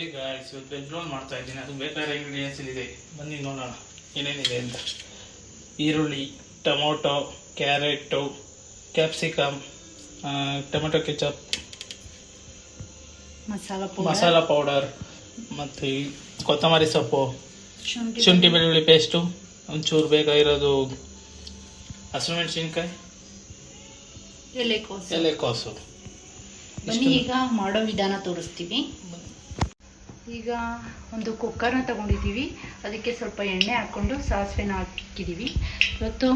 ಈಗ ಇವತ್ತು veg roll ಮಾಡ್ತಾ ಇದ್ದೀನಿ. ಅದು ಬೇಕಾದ್ರೆ ಇಂಗ್ರೀಡಿಯೆಂಟ್ಸ್ ಇದೆ, ಬನ್ನಿ ನೋಡೋಣ ಏನೇನಿದೆ ಅಂತ. ಈರುಳ್ಳಿ, tomato, carrot, capsicum, tomato ketchup, masala powder, ಮತ್ತು ಕೊತ್ತಂಬರಿ ಸೊಪ್ಪು, ಶುಂಠಿ ಬೆಳ್ಳುಳ್ಳಿ ಪೇಸ್ಟು, ಒಂಚೂರು ಬೇಕಾಗಿರೋದು ಹಸಿಮೆಣಸಿನ್ಕಾಯಿ, ಎಲೆಕೋಸು. ಬನ್ನಿ ಈಗ ಮಾಡೋ ವಿಧಾನ ತೋರಿಸ್ತೀವಿ. ಈಗ ಒಂದು ಕುಕ್ಕರ್ನ ತಗೊಂಡಿದ್ದೀವಿ, ಅದಕ್ಕೆ ಸ್ವಲ್ಪ ಎಣ್ಣೆ ಹಾಕ್ಕೊಂಡು ಸಾಸಿವೆನ ಹಾಕಿದ್ದೀವಿ. ಇವತ್ತು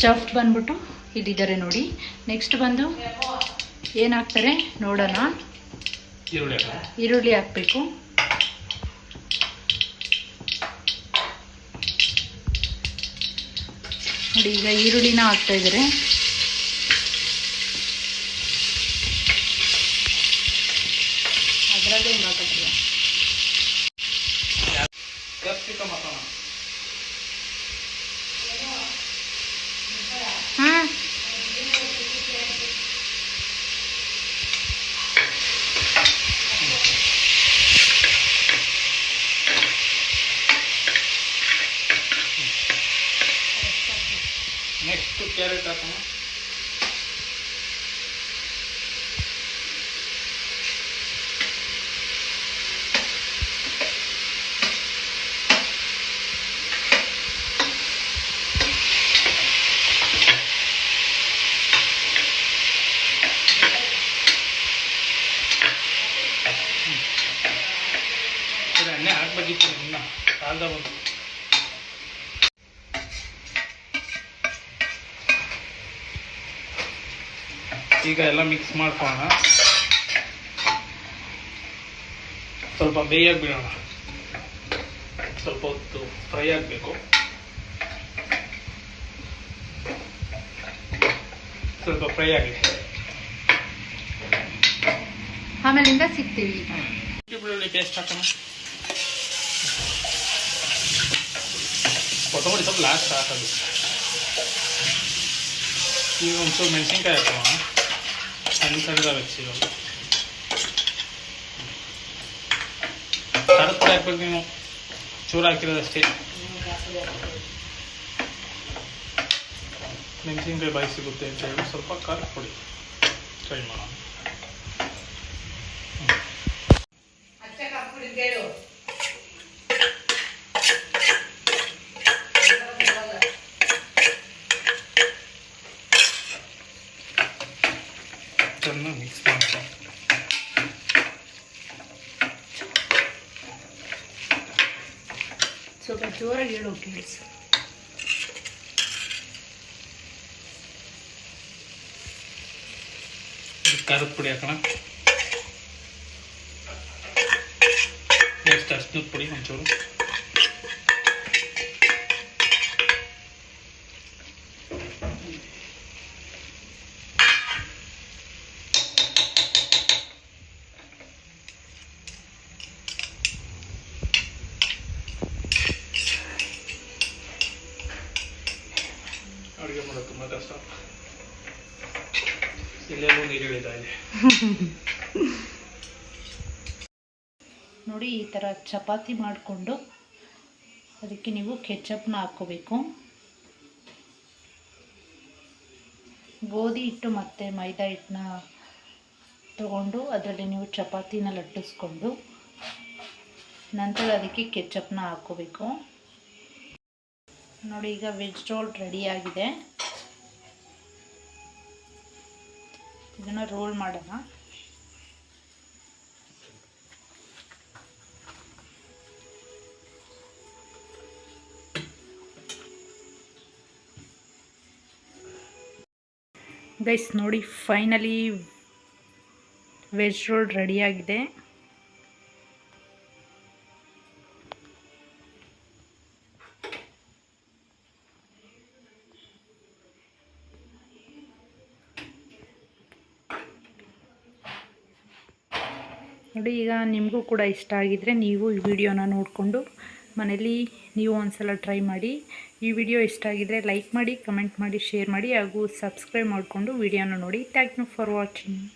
ಚಫ್ ಬಂದ್ಬಿಟ್ಟು ಇಲ್ಲಿದ್ದಾರೆ ನೋಡಿ. ನೆಕ್ಸ್ಟ್ ಬಂದು ಏನು ಹಾಕ್ತಾರೆ ನೋಡೋಣ. ಈರುಳ್ಳಿ ಹಾಕಬೇಕು. ನೋಡಿ ಈಗ ಈರುಳ್ಳಿನ ಹಾಕ್ತಾ ಇದ್ದಾರೆ. ಅದರಲ್ಲೇ ಹಿಂಗೆ ಹಾಕತ್ತೀವಿ. ಕ್ಯಾಪ್ಸಿಕಮ್ ಹಾಕೋಣ. ನೆಕ್ಸ್ಟ್ ಕ್ಯಾರೆಟ್ ಹಾಕೋಣ. ಎಣ್ಣೆ ಹಾಕ್ಬೇಕಿತ್ತು, ಇನ್ನು ಕಾಲ್ದ ಬಂತು. ಈಗ ಎಲ್ಲ ಮಿಕ್ಸ್ ಮಾಡ್ಕೊಳ್ಳೋಣ. ಸ್ವಲ್ಪ ಬೇಯಕ್ಕೆ ಬಿಡೋಣ. ಸ್ವಲ್ಪ ಹೊತ್ತು ಫ್ರೈ ಆಗಬೇಕು. ಸ್ವಲ್ಪ ಫ್ರೈ ಆಗಲಿ, ಆಮೇಲಿಂದ ಸಿಗ್ತೀವಿ. ಬೆಳ್ಳುಳ್ಳಿ ಪೇಸ್ಟ್ ಹಾಕೋಣ. ಕೊತ್ತಂಬರಿ ಸ್ವಲ್ಪ ಲಾಸ್ಟ್ ಹಾಕೋದು. ಈಗ ಒಂಚೂರು ಮೆಣಸಿನ್ಕಾಯಿ ಹಾಕೋಣ. ಸಣ್ಣದಾಗಿ ಹೆಚ್ಚಿರೋದು ಖಾರದ ಪುಡಿ ಹಾಕ್ಬೇಕು. ನೀವು ಚೂರು ಹಾಕಿರೋದಷ್ಟೇ. ಮೆಣಸಿನ್ಕಾಯಿ ಬಾಯಿ ಸಿಗುತ್ತೆ ಅಂತ ಹೇಳಿ ಸ್ವಲ್ಪ ಖಾರದ ಪುಡಿ ಟ್ರೈ ಮಾಡೋಣ. ಚೆನ್ನಾಗಿ ಮಿಕ್ಸ್ ಮಾಡೋಣ. ಸ್ವಲ್ಪ ಜೋರಾಗಿ ಹೇಳೋ ಕೇಳಿಸು. ಖಾರದ ಪುಡಿ ಹಾಕೋಣ. ನೆಕ್ಸ್ಟ್ ಅರ್ಶಿನದ ಪುಡಿ ಒಂಚೂರು. ಅಡುಗೆ ಮಾಡೋದು ತುಂಬ ಕಷ್ಟ. ಇಲ್ಲೆಲ್ಲೂ ನೀರು ಇಳಿತಾ ಇದೆ ನೋಡಿ. ಈ ಥರ ಚಪಾತಿ ಮಾಡಿಕೊಂಡು ಅದಕ್ಕೆ ನೀವು ಕೆಚಪ್ನ ಹಾಕ್ಕೋಬೇಕು. ಗೋಧಿ ಹಿಟ್ಟು ಮತ್ತು ಮೈದಾ ಹಿಟ್ಟನ್ನ ತಗೊಂಡು ಅದರಲ್ಲಿ ನೀವು ಚಪಾತಿನ ಲಟ್ಟಿಸ್ಕೊಂಡು ನಂತರ ಅದಕ್ಕೆ ಕೆಚಪ್ನ ಹಾಕ್ಕೋಬೇಕು. ನೋಡಿ ಈಗ ವೆಜ್ ರೋಲ್ ರೆಡಿಯಾಗಿದೆ. ಇದನ್ನು ರೋಲ್ ಮಾಡೋಣ. ಗೈಸ್ ನೋಡಿ, ಫೈನಲಿ ವೆಜ್ ರೋಲ್ ರೆಡಿಯಾಗಿದೆ. ನೋಡಿ ಈಗ ನಿಮಗೂ ಕೂಡ ಇಷ್ಟ ಆಗಿದ್ರೆ ನೀವು ಈ ವಿಡಿಯೋನ ನೋಡಿಕೊಂಡು ಮನೇಲಿ ನೀವು ಒಂದ್ಸಲ ಟ್ರೈ ಮಾಡಿ. ಈ ವಿಡಿಯೋ ಇಷ್ಟ ಆಗಿದ್ರೆ ಲೈಕ್ ಮಾಡಿ, ಕಮೆಂಟ್ ಮಾಡಿ, ಶೇರ್ ಮಾಡಿ ಹಾಗೂ ಸಬ್ಸ್ಕ್ರೈಬ್ ಮಾಡಿಕೊಂಡು ವಿಡಿಯೋನ ನೋಡಿ. Thank you for watching.